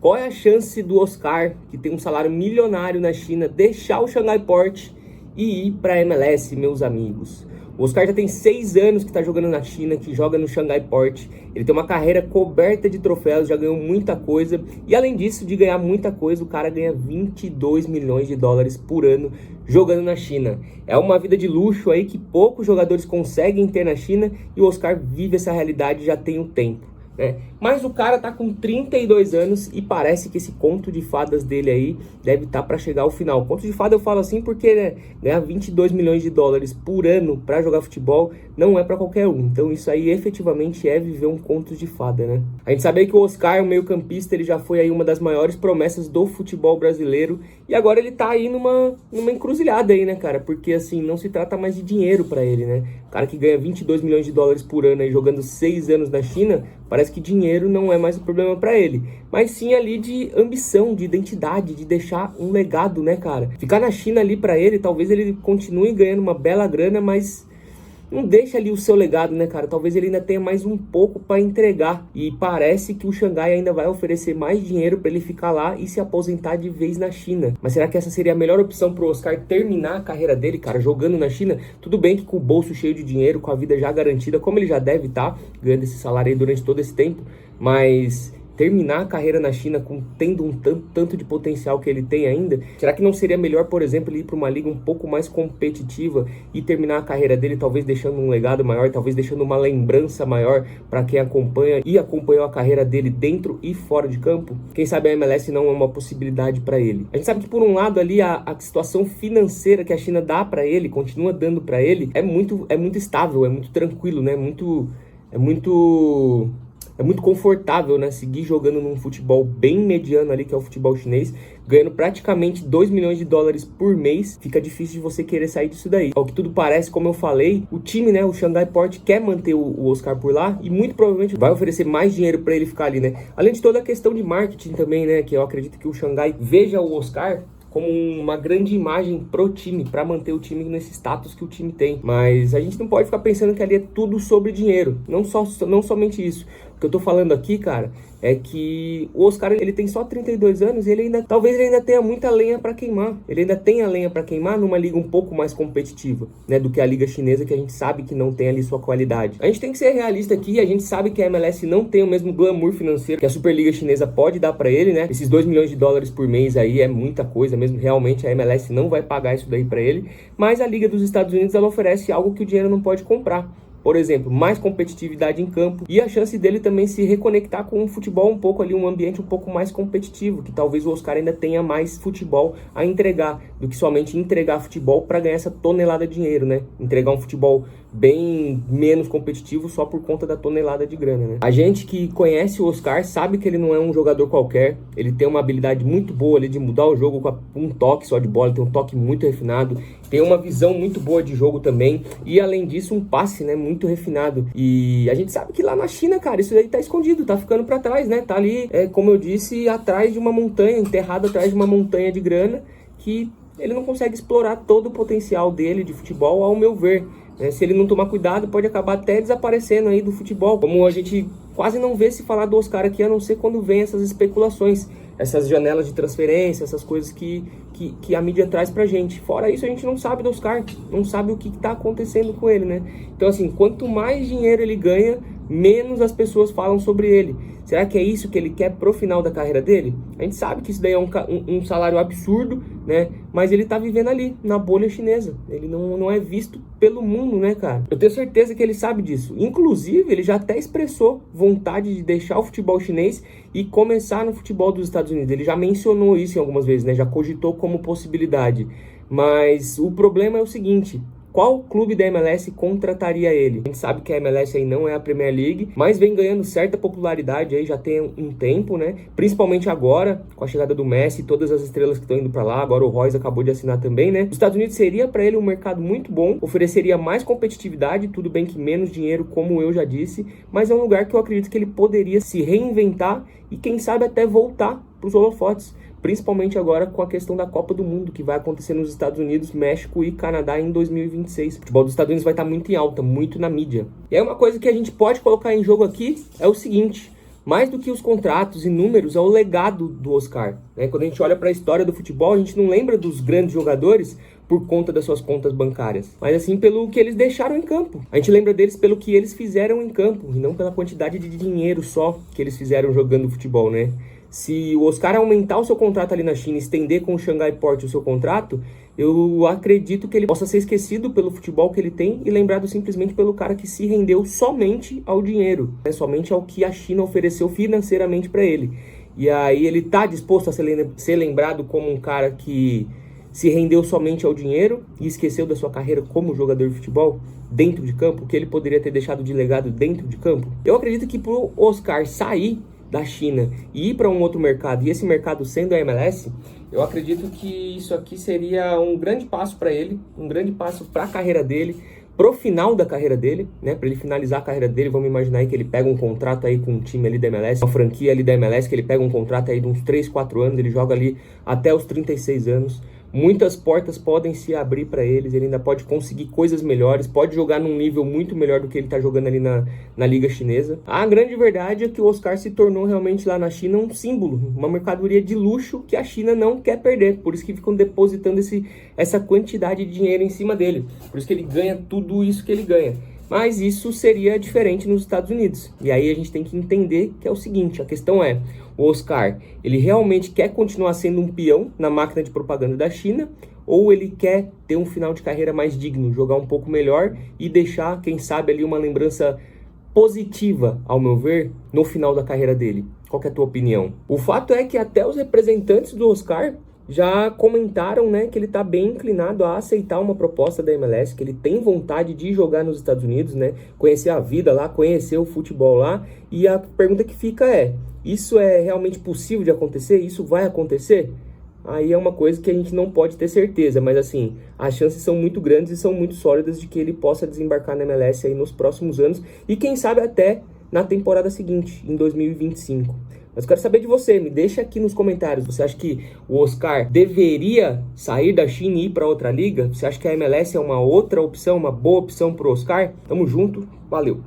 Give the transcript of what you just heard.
Qual é a chance do Oscar, que tem um salário milionário na China, deixar o Shanghai Port e ir para a MLS, meus amigos? O Oscar já tem 6 anos que está jogando na China, que joga no Shanghai Port. Ele tem uma carreira coberta de troféus, já ganhou muita coisa. E além disso, de ganhar muita coisa, o cara ganha 22 milhões de dólares por ano jogando na China. É uma vida de luxo aí que poucos jogadores conseguem ter na China e o Oscar vive essa realidade já tem um tempo. Mas o cara tá com 32 anos e parece que esse conto de fadas dele aí deve estar para chegar ao final. Conto de fada eu falo assim porque ganhar 22 milhões de dólares por ano para jogar futebol não é para qualquer um. Então isso aí efetivamente é viver um conto de fada, né? A gente sabe que o Oscar, o meio-campista, ele já foi aí uma das maiores promessas do futebol brasileiro e agora ele tá aí numa encruzilhada aí, né, cara? Porque assim, não se trata mais de dinheiro para ele, né? O cara que ganha 22 milhões de dólares por ano aí jogando 6 anos na China, parece que dinheiro não é mais o problema para ele, mas sim ali de ambição, de identidade, de deixar um legado, né, cara? Ficar na China ali para ele, talvez ele continue ganhando uma bela grana, mas não deixa ali o seu legado, né, cara? Talvez ele ainda tenha mais um pouco para entregar. E parece que o Xangai ainda vai oferecer mais dinheiro para ele ficar lá e se aposentar de vez na China. Mas será que essa seria a melhor opção pro Oscar terminar a carreira dele, cara, jogando na China? Tudo bem que com o bolso cheio de dinheiro, com a vida já garantida, como ele já deve estar ganhando esse salário aí durante todo esse tempo, mas terminar a carreira na China tendo um tanto de potencial que ele tem ainda, será que não seria melhor, por exemplo, ele ir para uma liga um pouco mais competitiva e terminar a carreira dele, talvez deixando um legado maior, talvez deixando uma lembrança maior para quem acompanha e acompanhou a carreira dele dentro e fora de campo? Quem sabe a MLS não é uma possibilidade para ele. A gente sabe que por um lado ali a situação financeira que a China dá para ele, continua dando para ele, é muito estável, é muito tranquilo, né? É muito confortável, né? Seguir jogando num futebol bem mediano ali, que é o futebol chinês, ganhando praticamente 2 milhões de dólares por mês. Fica difícil de você querer sair disso daí. Ao que tudo parece, como eu falei, o time, né, o Shanghai Port quer manter o Oscar por lá e muito provavelmente vai oferecer mais dinheiro para ele ficar ali, né? Além de toda a questão de marketing também, né, que eu acredito que o Shanghai veja o Oscar como uma grande imagem pro time, para manter o time nesse status que o time tem. Mas a gente não pode ficar pensando que ali é tudo sobre dinheiro, não somente isso. O que eu tô falando aqui, cara, é que o Oscar, ele tem só 32 anos e talvez ele ainda tenha muita lenha para queimar. Ele ainda tenha lenha para queimar numa liga um pouco mais competitiva, né, do que a liga chinesa, que a gente sabe que não tem ali sua qualidade. A gente tem que ser realista aqui, a gente sabe que a MLS não tem o mesmo glamour financeiro que a Superliga chinesa pode dar para ele, né? Esses 2 milhões de dólares por mês aí é muita coisa mesmo, realmente a MLS não vai pagar isso daí para ele, mas a Liga dos Estados Unidos, ela oferece algo que o dinheiro não pode comprar. Por exemplo, mais competitividade em campo e a chance dele também se reconectar com um futebol um pouco ali, um ambiente um pouco mais competitivo, que talvez o Oscar ainda tenha mais futebol a entregar do que somente entregar futebol para ganhar essa tonelada de dinheiro, né? Entregar um futebol bem menos competitivo só por conta da tonelada de grana, né? A gente que conhece o Oscar sabe que ele não é um jogador qualquer, ele tem uma habilidade muito boa ali de mudar o jogo com um toque só de bola, tem um toque muito refinado, tem uma visão muito boa de jogo também e além disso um passe, né, muito refinado. E a gente sabe que lá na China, cara, isso aí tá escondido, tá ficando para trás, né? Tá ali, como eu disse, atrás de uma montanha, enterrado atrás de uma montanha de grana que ele não consegue explorar todo o potencial dele de futebol, ao meu ver. Se ele não tomar cuidado, pode acabar até desaparecendo aí do futebol. Como a gente quase não vê se falar do Oscar aqui, a não ser quando vem essas especulações, essas janelas de transferência, essas coisas que a mídia traz pra gente. Fora isso, a gente não sabe do Oscar, não sabe o que tá acontecendo com ele, né? Então, assim, quanto mais dinheiro ele ganha, menos as pessoas falam sobre ele. Será que é isso que ele quer pro final da carreira dele? A gente sabe que isso daí é um salário absurdo, né? Mas ele tá vivendo ali, na bolha chinesa. Ele não é visto pelo mundo, né, cara? Eu tenho certeza que ele sabe disso. Inclusive, ele já até expressou vontade de deixar o futebol chinês e começar no futebol dos Estados Unidos. Ele já mencionou isso em algumas vezes, né? Já cogitou como possibilidade. Mas o problema é o seguinte: qual clube da MLS contrataria ele? A gente sabe que a MLS aí não é a Premier League, mas vem ganhando certa popularidade aí já tem um tempo, né? Principalmente agora, com a chegada do Messi e todas as estrelas que estão indo para lá. Agora o Royce acabou de assinar também, né? Os Estados Unidos seria para ele um mercado muito bom, ofereceria mais competitividade, tudo bem que menos dinheiro, como eu já disse, mas é um lugar que eu acredito que ele poderia se reinventar e quem sabe até voltar para os holofotes. Principalmente agora com a questão da Copa do Mundo, que vai acontecer nos Estados Unidos, México e Canadá em 2026. O futebol dos Estados Unidos vai estar muito em alta, muito na mídia. E aí uma coisa que a gente pode colocar em jogo aqui é o seguinte: Mais do que os contratos e números, é o legado do Oscar, né? Quando a gente olha para a história do futebol, a gente não lembra dos grandes jogadores por conta das suas contas bancárias, mas assim pelo que eles deixaram em campo. A gente lembra deles pelo que eles fizeram em campo, e não pela quantidade de dinheiro só que eles fizeram jogando futebol, né? Se o Oscar aumentar o seu contrato ali na China, estender com o Shanghai Port o seu contrato, eu acredito que ele possa ser esquecido pelo futebol que ele tem e lembrado simplesmente pelo cara que se rendeu somente ao dinheiro, né? Somente ao que a China ofereceu financeiramente para ele. E aí ele tá disposto a ser lembrado como um cara que se rendeu somente ao dinheiro e esqueceu da sua carreira como jogador de futebol dentro de campo, que ele poderia ter deixado de legado dentro de campo? Eu acredito que pro Oscar sair da China e ir para um outro mercado, e esse mercado sendo a MLS, eu acredito que isso aqui seria um grande passo para ele, um grande passo para a carreira dele, pro final da carreira dele, né, para ele finalizar a carreira dele. Vamos imaginar aí que ele pega um contrato aí com um time ali da MLS, uma franquia ali da MLS, que ele pega um contrato aí de uns 3, 4 anos, ele joga ali até os 36 anos. Muitas portas podem se abrir para eles, ele ainda pode conseguir coisas melhores, pode jogar num nível muito melhor do que ele está jogando ali na Liga Chinesa. A grande verdade é que o Oscar se tornou realmente lá na China um símbolo, uma mercadoria de luxo que a China não quer perder, por isso que ficam depositando essa quantidade de dinheiro em cima dele, por isso que ele ganha tudo isso que ele ganha. Mas isso seria diferente nos Estados Unidos. E aí a gente tem que entender que é o seguinte, a questão é, o Oscar, ele realmente quer continuar sendo um peão na máquina de propaganda da China, ou ele quer ter um final de carreira mais digno, jogar um pouco melhor e deixar, quem sabe, ali uma lembrança positiva, ao meu ver, no final da carreira dele? Qual que é a tua opinião? O fato é que até os representantes do Oscar já comentaram, né, que ele está bem inclinado a aceitar uma proposta da MLS, que ele tem vontade de jogar nos Estados Unidos, né, conhecer a vida lá, conhecer o futebol lá, e a pergunta que fica é, isso é realmente possível de acontecer? Isso vai acontecer? Aí é uma coisa que a gente não pode ter certeza, mas assim, as chances são muito grandes e são muito sólidas de que ele possa desembarcar na MLS aí nos próximos anos, e quem sabe até na temporada seguinte, em 2025. Mas eu quero saber de você, me deixa aqui nos comentários. Você acha que o Oscar deveria sair da China e ir para outra liga? Você acha que a MLS é uma outra opção, uma boa opção para o Oscar? Tamo junto, valeu!